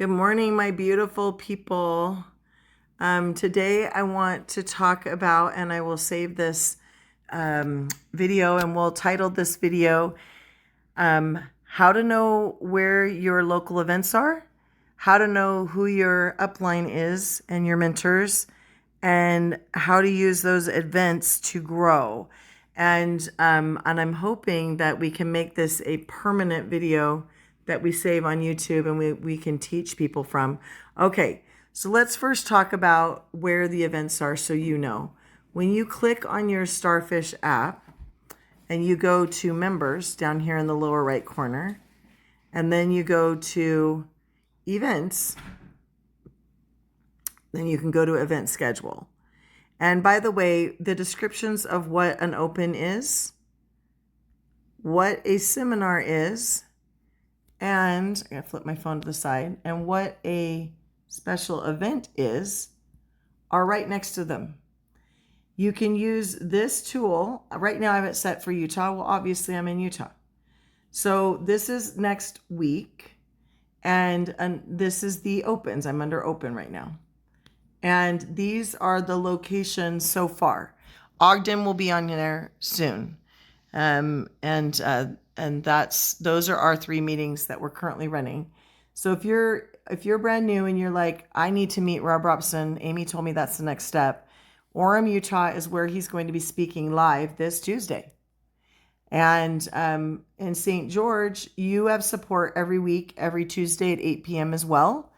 Good morning, my beautiful people. Today I want to talk about, and I will save this video and we'll title this video, how to know where your local events are, how to know who your upline is and your mentors, and how to use those events to grow. And I'm hoping that we can make this a permanent video that we save on YouTube and we can teach people from. Okay, so let's first talk about where the events are so you know. When you click on your Starfish app and you go to members down here in the lower right corner, and then you go to events, then you can go to event schedule. And by the way, the descriptions of what an open is, what a seminar is, and I gotta flip my phone to the side, and what a special event is are right next to them. You can use this tool. Right now I have it set for Utah. Well, obviously I'm in Utah. So this is next week, and this is the opens. I'm under open right now. And these are the locations so far. Ogden will be on there soon. And those are our 3 meetings that we're currently running. So if you're brand new and you're like, I need to meet Rob Robson, Amy told me that's the next step. Orrin, Utah is where he's going to be speaking live this Tuesday. And in St. George, you have support every week, every Tuesday at 8 p.m. as well.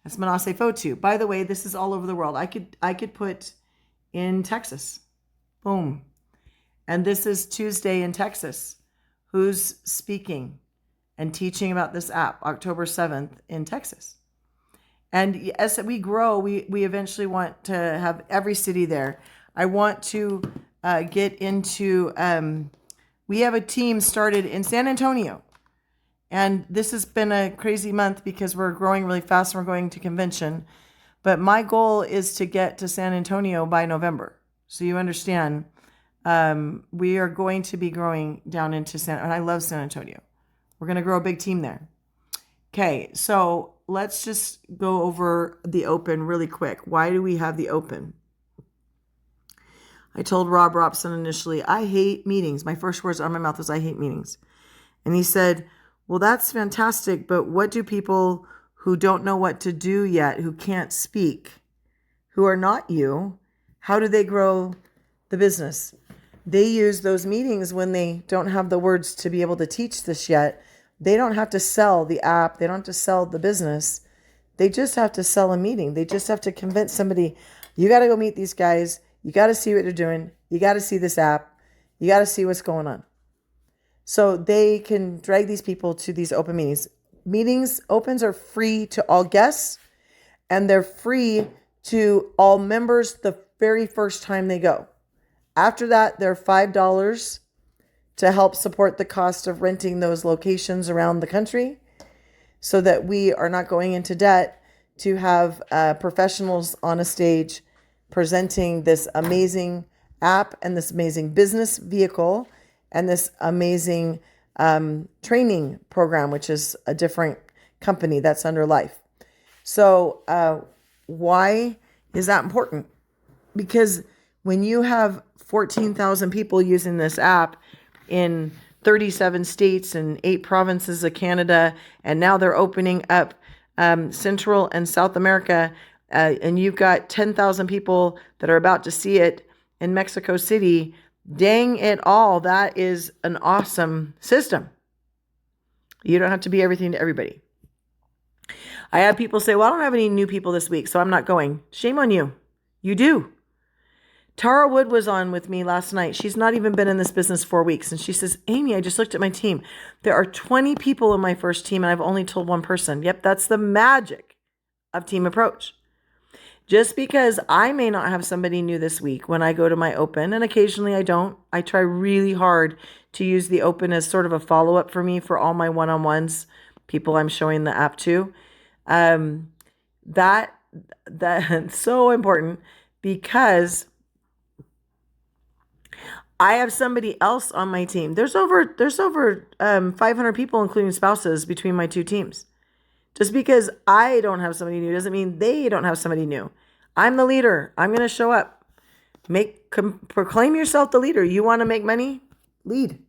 That's Manase Fotu. By the way, this is all over the world. I could put in Texas. Boom. And this is Tuesday in Texas. Who's speaking and teaching about this app, October 7th in Texas. And as we grow, we eventually want to have every city there. I want to get into, we have a team started in San Antonio. And this has been a crazy month because we're growing really fast and we're going to convention. But my goal is to get to San Antonio by November. So you understand, we are going to be growing down into and I love San Antonio. We're going to grow a big team there. Okay, so let's just go over the open really quick. Why do we have the open? I told Rob Robson initially, I hate meetings. My first words out of my mouth was, I hate meetings. And he said, well, that's fantastic, but what do people who don't know what to do yet, who can't speak, who are not you, how do they grow the business? They use those meetings when they don't have the words to be able to teach this yet. They don't have to sell the app. They don't have to sell the business. They just have to sell a meeting. They just have to convince somebody, you got to go meet these guys. You got to see what they're doing. You got to see this app. You got to see what's going on. So they can drag these people to these open meetings. Opens are free to all guests, and they're free to all members the very first time they go. After that, they're $5 to help support the cost of renting those locations around the country so that we are not going into debt to have professionals on a stage presenting this amazing app and this amazing business vehicle and this amazing training program, which is a different company that's under Life. So why is that important? Because when you have 14,000 people using this app in 37 states and 8 provinces of Canada, and now they're opening up Central and South America, and you've got 10,000 people that are about to see it in Mexico City, dang it all, that is an awesome system. You don't have to be everything to everybody. I have people say, well, I don't have any new people this week, so I'm not going. Shame on you. You do. Tara Wood was on with me last night. She's not even been in this business 4 weeks. And she says, Amy, I just looked at my team. There are 20 people in my first team, and I've only told one person. Yep, that's the magic of team approach. Just because I may not have somebody new this week when I go to my open, and occasionally I don't, I try really hard to use the open as sort of a follow-up for me for all my one-on-ones, people I'm showing the app to. That's so important because I have somebody else on my team. There's over 500 people, including spouses, between my 2 teams. Just because I don't have somebody new doesn't mean they don't have somebody new. I'm the leader. I'm going to show up. Proclaim yourself the leader. You want to make money? Lead.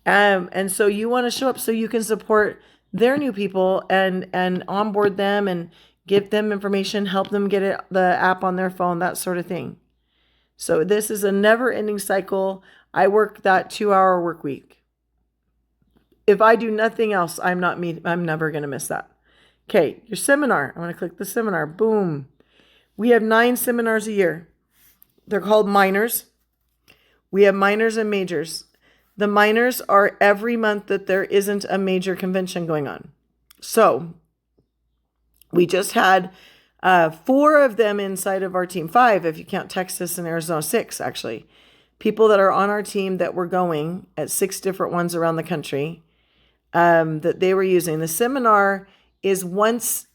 And so you want to show up so you can support their new people and onboard them and give them information, help them get the app on their phone, that sort of thing. So this is a never-ending cycle. I work that 2-hour work week. If I do nothing else, I'm never going to miss that. Okay, your seminar. I'm going to click the seminar. Boom. We have 9 seminars a year. They're called minors. We have minors and majors. The minors are every month that there isn't a major convention going on. So we just had 4 of them inside of our team. 5 if you count Texas and Arizona. 6 actually. People that are on our team that were going at 6 different ones around the country. That they were using. The seminar is once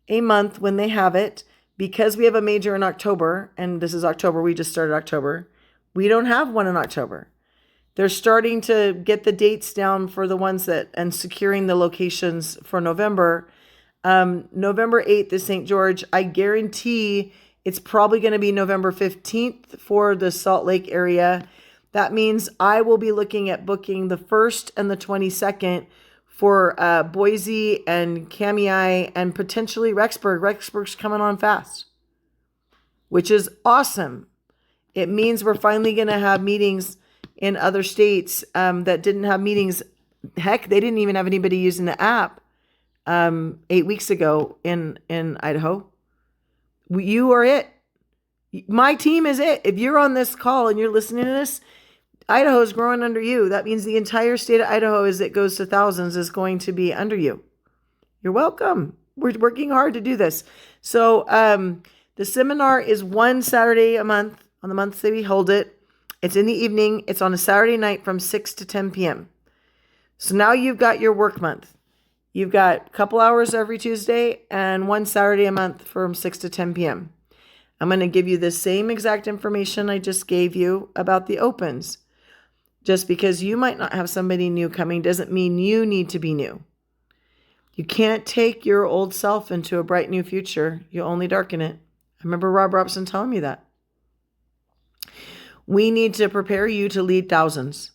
a month when they have it. Because we have a major in October, and this is October, we just started October, we don't have one in October. They're starting to get the dates down for the ones and securing the locations for November. November 8th is St. George. I guarantee it's probably going to be November 15th for the Salt Lake area. That means I will be looking at booking the 1st and the 22nd for Boise and Kamei and potentially Rexburg. Rexburg's coming on fast, which is awesome. It means we're finally going to have meetings in other states that didn't have meetings. Heck, they didn't even have anybody using the app 8 weeks ago in Idaho. You are it. My team is it. If you're on this call and you're listening to this, Idaho is growing under you. That means the entire state of Idaho, as it goes to thousands, is going to be under you. You're welcome. We're working hard to do this. So the seminar is one Saturday a month on the months that we hold it. It's in the evening. It's on a Saturday night from 6 to 10 p.m. So now you've got your work month. You've got a couple hours every Tuesday and one Saturday a month from 6 to 10 p.m. I'm going to give you the same exact information I just gave you about the opens. Just because you might not have somebody new coming doesn't mean you need to be new. You can't take your old self into a bright new future. You only darken it. I remember Rob Robson telling me that. We need to prepare you to lead thousands.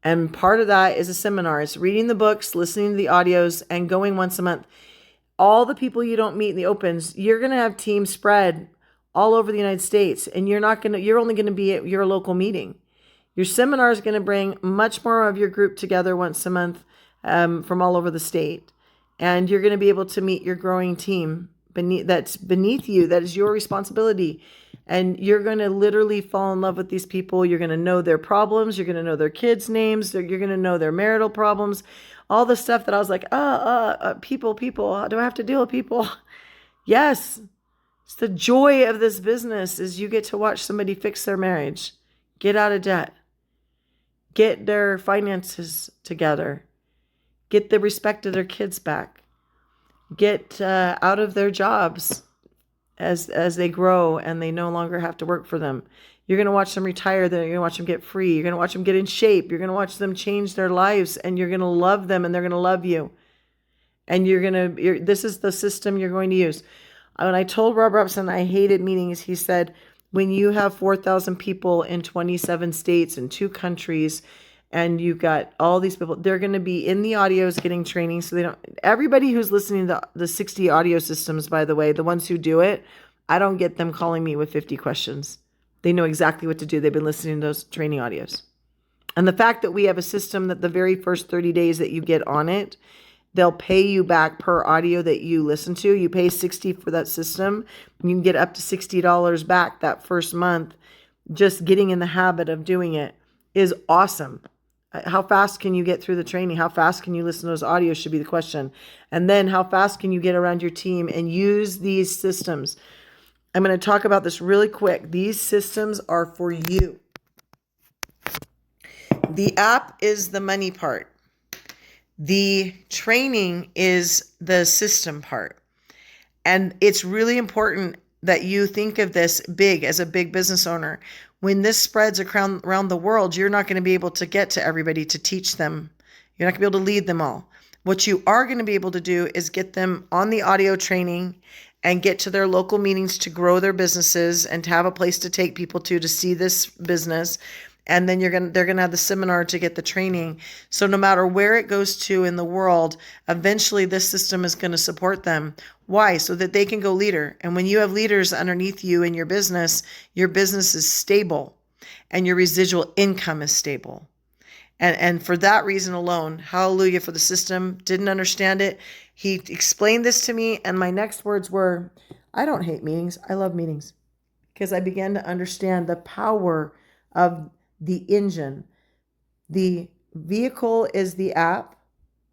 And part of that is a seminar. It's reading the books, listening to the audios, and going once a month. All the people you don't meet in the opens, you're going to have teams spread all over the United States. And you're only going to be at your local meeting. Your seminar is going to bring much more of your group together once a month from all over the state. And you're going to be able to meet your growing team that's beneath you. That is your responsibility. And you're going to literally fall in love with these people. You're going to know their problems. You're going to know their kids' names. You're going to know their marital problems. All the stuff that I was like, people, do I have to deal with people? Yes. It's the joy of this business is you get to watch somebody fix their marriage, get out of debt, get their finances together, get the respect of their kids back, get out of their jobs as they grow and they no longer have to work for them. You're going to watch them retire. You're going to watch them get free. You're going to watch them get in shape. You're going to watch them change their lives, and you're going to love them, and they're going to love you. And this is the system you're going to use. When I told Rob Robson I hated meetings, he said, when you have 4,000 people in 27 states and 2 countries, and you've got all these people, they're going to be in the audios getting training. So everybody who's listening to the 60 audio systems, by the way, the ones who do it, I don't get them calling me with 50 questions. They know exactly what to do. They've been listening to those training audios. And the fact that we have a system that the very first 30 days that you get on it, they'll pay you back per audio that you listen to. You pay $60 for that system. You can get up to $60 back that first month. Just getting in the habit of doing it is awesome. How fast can you get through the training? How fast can you listen to those audios should be the question. And then how fast can you get around your team and use these systems? I'm going to talk about this really quick. These systems are for you. The app is the money part. The training is the system part. And it's really important that you think of this big as a big business owner. When this spreads around the world, you're not going to be able to get to everybody to teach them. You're not going to be able to lead them all. What you are going to be able to do is get them on the audio training and get to their local meetings to grow their businesses and to have a place to take people to see this business. And then they're going to have the seminar to get the training. So no matter where it goes to in the world, eventually this system is going to support them. Why? So that they can go leader. And when you have leaders underneath you in your business is stable and your residual income is stable. And for that reason alone, hallelujah for the system. Didn't understand it. He explained this to me, and my next words were, I don't hate meetings. I love meetings. Because I began to understand the power of the engine. The vehicle is the app,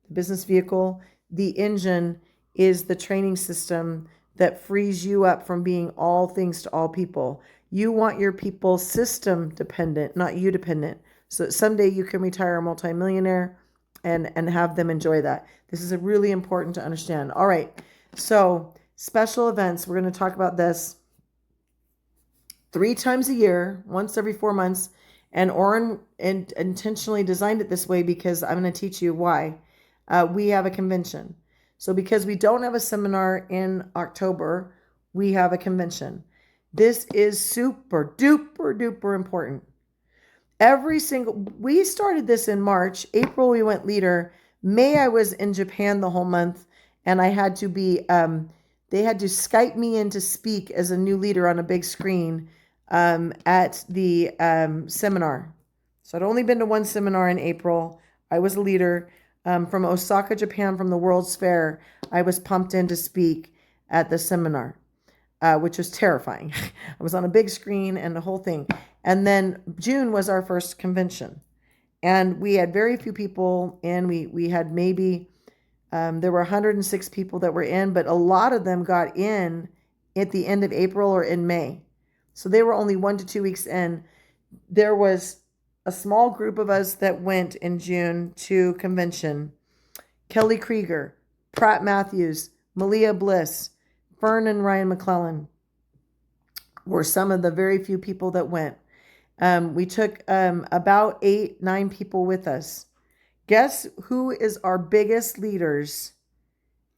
the business vehicle. The engine is the training system that frees you up from being all things to all people. You want your people system dependent, not you dependent. So that someday you can retire a multimillionaire and have them enjoy that. This is really important to understand. All right. So special events, we're going to talk about this 3 times a year, once every 4 months. And Orrin intentionally designed it this way because I'm going to teach you why. We have a convention. So because we don't have a seminar in October, we have a convention. This is super duper duper important. We started this in March. April, we went leader. May, I was in Japan the whole month, and I had to be, they had to Skype me in to speak as a new leader on a big screen at the seminar. So I'd only been to one seminar in April. I was a leader from Osaka, Japan, from the World's Fair. I was pumped in to speak at the seminar, which was terrifying. I was on a big screen and the whole thing. And then June was our first convention. And we had very few people in. We had maybe, there were 106 people that were in, but a lot of them got in at the end of April or in May. So they were only 1 to 2 weeks in. There was a small group of us that went in June to convention. Kelly Krieger, Pratt Matthews, Malia Bliss, Fern and Ryan McClellan were some of the very few people that went. We took about 8-9 people with us. Guess who is our biggest leaders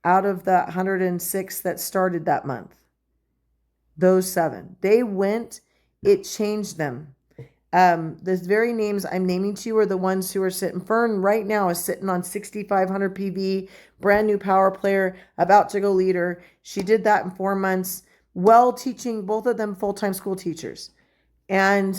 out of the 106 that started that month? Those 7. They went, it changed them. The very names I'm naming to you are the ones who are sitting. Fern right now is sitting on 6,500 PV, brand new power player, about to go leader. She did that in 4 months, teaching, both of them full-time school teachers. And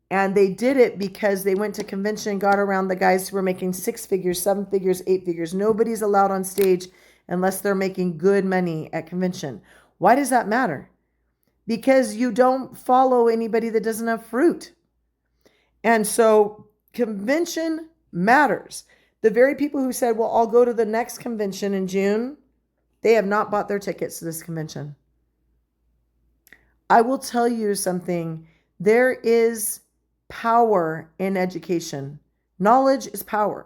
they did it because they went to convention, got around the guys who were making 6 figures, 7 figures, 8 figures. Nobody's allowed on stage unless they're making good money at convention. Why does that matter? Because you don't follow anybody that doesn't have fruit. And so convention matters. The very people who said, well, I'll go to the next convention in June, they have not bought their tickets to this convention. I will tell you something. There is power in education. Knowledge is power.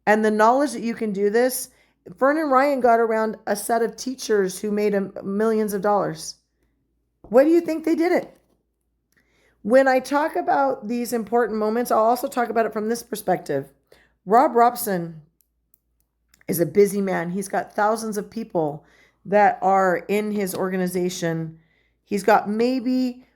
And the knowledge that you can do this, Fern and Ryan got around a set of teachers who made millions of dollars. What do you think they did it? When I talk about these important moments, I'll also talk about it from this perspective. Rob Robson is a busy man. He's got thousands of people that are in his organization. He's got maybe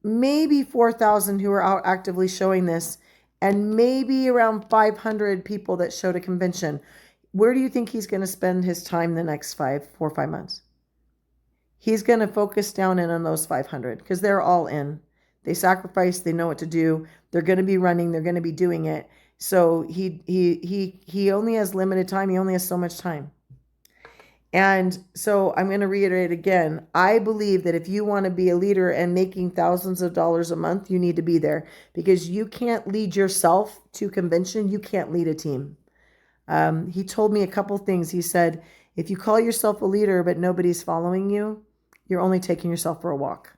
4,000 who are out actively showing this, and maybe around 500 people that showed a convention. Where do you think he's going to spend his time the next 4 or 5 months? He's going to focus down in on those 500 because they're all in. They sacrifice. They know what to do. They're going to be running. They're going to be doing it. So he only has limited time. He only has so much time. And so I'm going to reiterate again. I believe that if you want to be a leader and making thousands of dollars a month, you need to be there because you can't lead yourself to convention. You can't lead a team. He told me a couple things. He said, if you call yourself a leader, but nobody's following you, you're only taking yourself for a walk.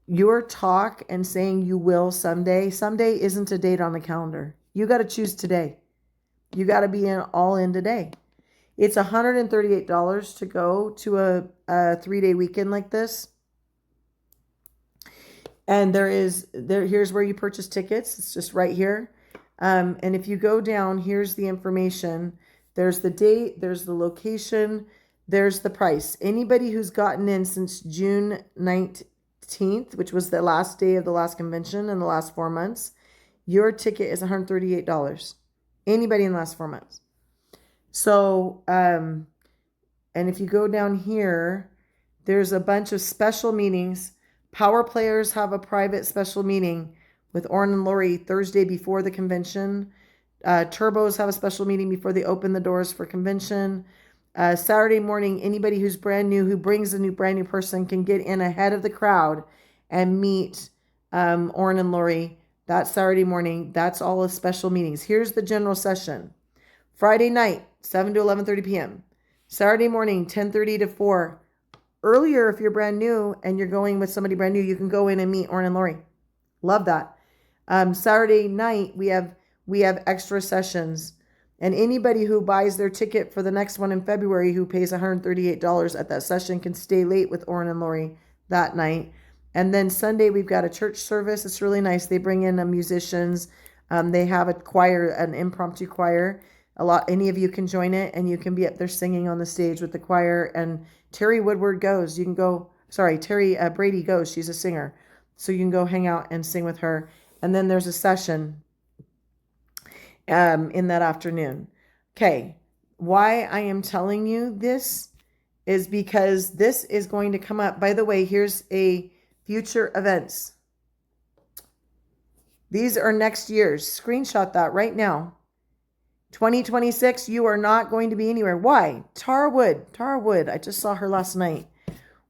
Your talk and saying you will someday isn't a date on the calendar. You got to choose today. You got to be all in today. It's $138 to go to a 3-day weekend like this. And here's where you purchase tickets. It's just right here. And if you go down, here's the information. There's the date, there's the location, there's the price. Anybody who's gotten in since June 19th, which was the last day of the last convention in the last 4 months, your ticket is $138. Anybody in the last 4 months. So, and if you go down here, there's a bunch of special meetings. Power players have a private special meeting with Orrin and Laurie Thursday before the convention. Turbos have a special meeting before they open the doors for convention. Saturday morning, anybody who's brand new, who brings a brand new person, can get in ahead of the crowd and meet Orrin and Laurie that Saturday morning. That's all of special meetings. Here's the general session. Friday night, 7 to 11:30 p.m. Saturday morning, 10:30 to 4. Earlier, if you're brand new and you're going with somebody brand new, you can go in and meet Orrin and Laurie. Love that. Saturday night, we have extra sessions. And anybody who buys their ticket for the next one in February who pays $138 at that session can stay late with Orrin and Laurie that night. And then Sunday, we've got a church service. It's really nice. They bring in musicians. They have a choir, an impromptu choir. Any of you can join it, and you can be up there singing on the stage with the choir. And Terry Woodward goes. You can go. Sorry, Terry Brady goes. She's a singer, so you can go hang out and sing with her. And then there's a session in that afternoon. Okay, why I am telling you this is because this is going to come up. By the way, here's a future events. These are next year's. Screenshot that right now. 2026, you are not going to be anywhere. Why? Tara Wood. I just saw her last night.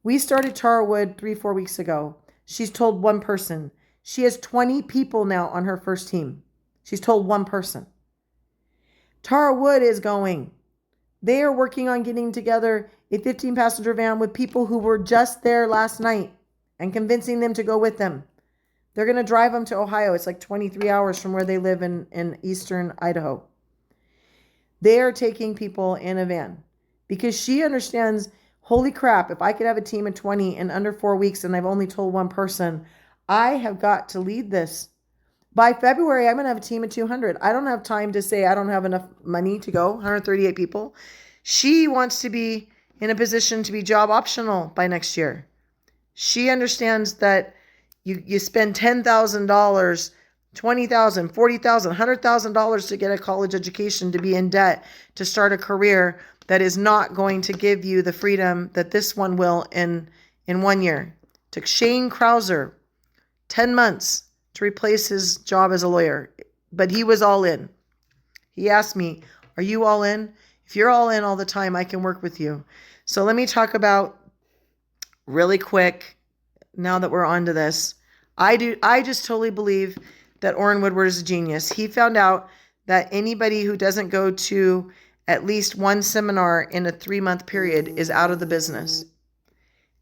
We started Tara Wood 3-4 weeks ago. She's told one person. She has 20 people now on her first team. She's told one person. Tara Wood is going. They are working on getting together a 15-passenger van with people who were just there last night and convincing them to go with them. They're going to drive them to Ohio. It's like 23 hours from where they live in eastern Idaho. They are taking people in a van because she understands, holy crap, if I could have a team of 20 in under 4 weeks and I've only told one person, I have got to lead this. By February, I'm going to have a team of 200. I don't have time to say I don't have enough money to go, 138 people. She wants to be in a position to be job optional by next year. She understands that you spend $10,000, $20,000, $40,000, $100,000 to get a college education, to be in debt, to start a career that is not going to give you the freedom that this one will in 1 year. Took Shane Krauser 10 months to replace his job as a lawyer, but he was all in. He asked me, are you all in? If you're all in all the time, I can work with you. So let me talk about really quick, now that we're on to this. I just totally believe that Orrin Woodward is a genius. He found out that anybody who doesn't go to at least one seminar in a 3-month period is out of the business.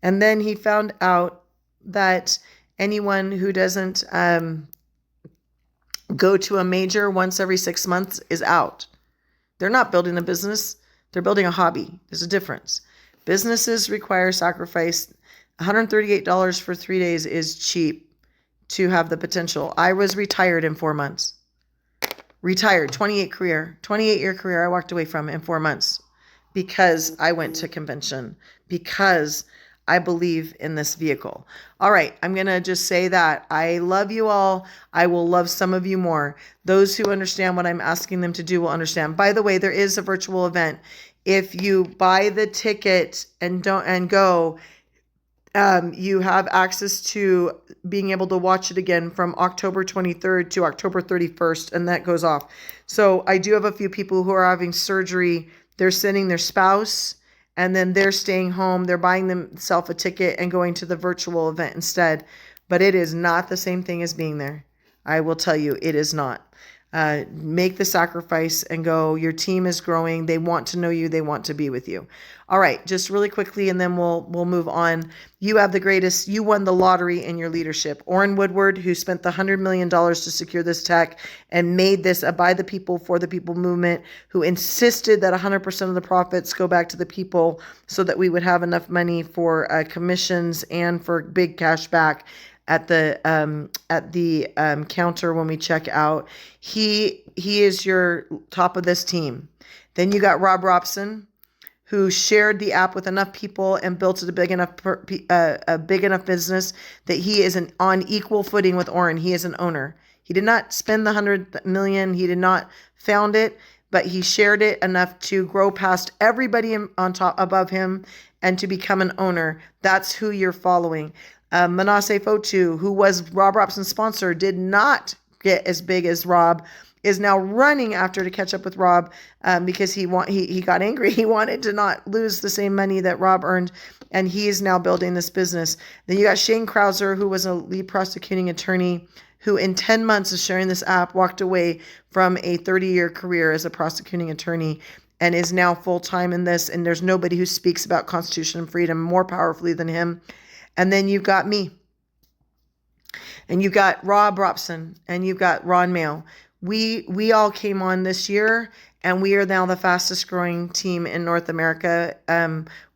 And then he found out that anyone who doesn't go to a major once every 6 months is out. They're not building a business. They're building a hobby. There's a difference. Businesses require sacrifice. $138 for 3 days is cheap to have the potential. I was retired in 4 months. Retired, 28-year career I walked away from in 4 months because I went to convention, because I believe in this vehicle. All right, I'm going to just say that I love you all. I will love some of you more. Those who understand what I'm asking them to do will understand. By the way, there is a virtual event. If you buy the ticket and go, you have access to being able to watch it again from October 23rd to October 31st, and that goes off. So I do have a few people who are having surgery. They're sending their spouse, and then they're staying home. They're buying themselves a ticket and going to the virtual event instead. But it is not the same thing as being there. I will tell you, it is not. Make the sacrifice and go. Your team is growing. They want to know you. They want to be with you. All right, just really quickly, and then we'll move on. You have the greatest. You won the lottery in your leadership. Orrin Woodward, who spent the $100 million to secure this tech and made this a by the people, for the people movement, who insisted that 100% of the profits go back to the people so that we would have enough money for commissions and for big cash back. at the counter when we check out. He is your top of this team. Then you got Rob Robson, who shared the app with enough people and built it a big enough business that he is on equal footing with Orrin. He is an owner. He did not spend the 100 million. He did not found it, but he shared it enough to grow past everybody on top above him and to become an owner. That's who you're following. Manase Fotu, who was Rob Robson's sponsor, did not get as big as Rob, is now running after to catch up with Rob because he got angry. He wanted to not lose the same money that Rob earned, and he is now building this business. Then you got Shane Krauser, who was a lead prosecuting attorney, who in 10 months of sharing this app walked away from a 30-year career as a prosecuting attorney and is now full-time in this, and there's nobody who speaks about Constitution and freedom more powerfully than him. And then you've got me, and you've got Rob Robson, and you've got Ron Mayo. We all came on this year, and we are now the fastest growing team in North America.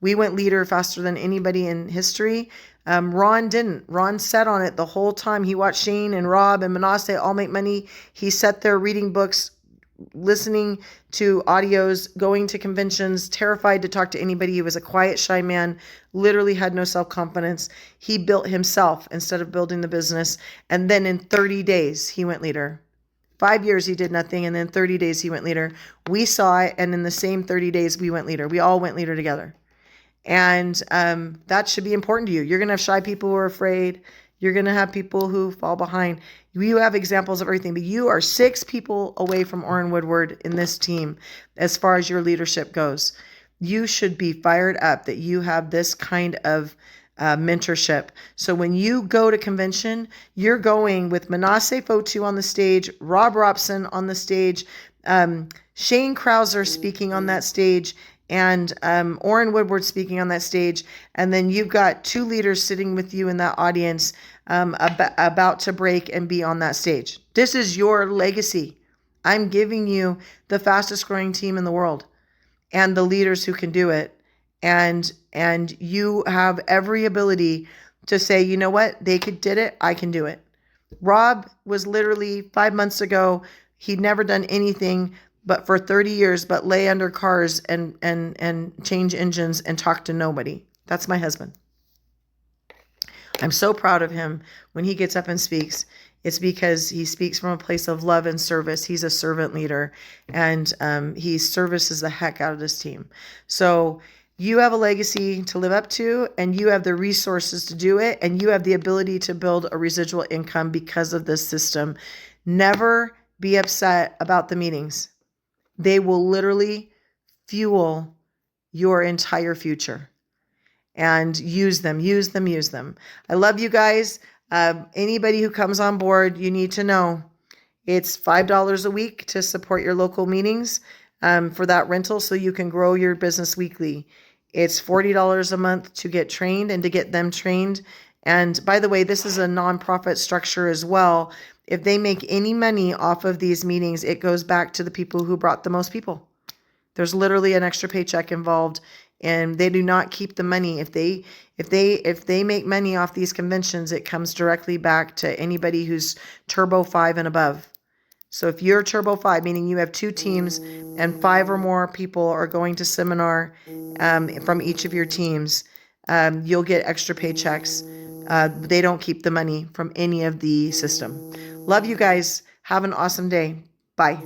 We went leader faster than anybody in history. Ron didn't. Ron sat on it the whole time. He watched Shane and Rob and Manase all make money. He sat there reading books, listening to audios, going to conventions, terrified to talk to anybody. He was a quiet, shy man, literally had no self-confidence. He built himself instead of building the business. And then in 30 days, he went leader. 5 years he did nothing, and then 30 days he went leader. We saw it, and in the same 30 days we went leader. We all went leader together. And that should be important to you. You're going to have shy people who are afraid. You're going to have people who fall behind. You have examples of everything, but you are 6 people away from Orrin Woodward in this team as far as your leadership goes. You should be fired up that you have this kind of mentorship. So when you go to convention, you're going with Manase Fotu on the stage, Rob Robson on the stage, Shane Krauser speaking on that stage, and Orrin Woodward speaking on that stage. And then you've got 2 leaders sitting with you in that audience about to break and be on that stage. This is your legacy. I'm giving you the fastest growing team in the world and the leaders who can do it. And you have every ability to say, you know what, they did it, I can do it. Rob was literally 5 months ago, he'd never done anything but for 30 years, but lay under cars and change engines and talk to nobody. That's my husband. I'm so proud of him when he gets up and speaks. It's because he speaks from a place of love and service. He's a servant leader, and he services the heck out of this team. So you have a legacy to live up to, and you have the resources to do it, and you have the ability to build a residual income because of this system. Never be upset about the meetings. They will literally fuel your entire future. And use them. I love you guys. Anybody who comes on board, you need to know it's $5 a week to support your local meetings for that rental so you can grow your business weekly. It's $40 a month to get trained and to get them trained. And by the way, this is a nonprofit structure as well. If they make any money off of these meetings, it goes back to the people who brought the most people. There's literally an extra paycheck involved, and they do not keep the money. If they make money off these conventions, it comes directly back to anybody who's Turbo 5 and above. So if you're Turbo 5, meaning you have 2 teams and 5 or more people are going to seminar from each of your teams, you'll get extra paychecks. They don't keep the money from any of the system. Love you guys. Have an awesome day. Bye.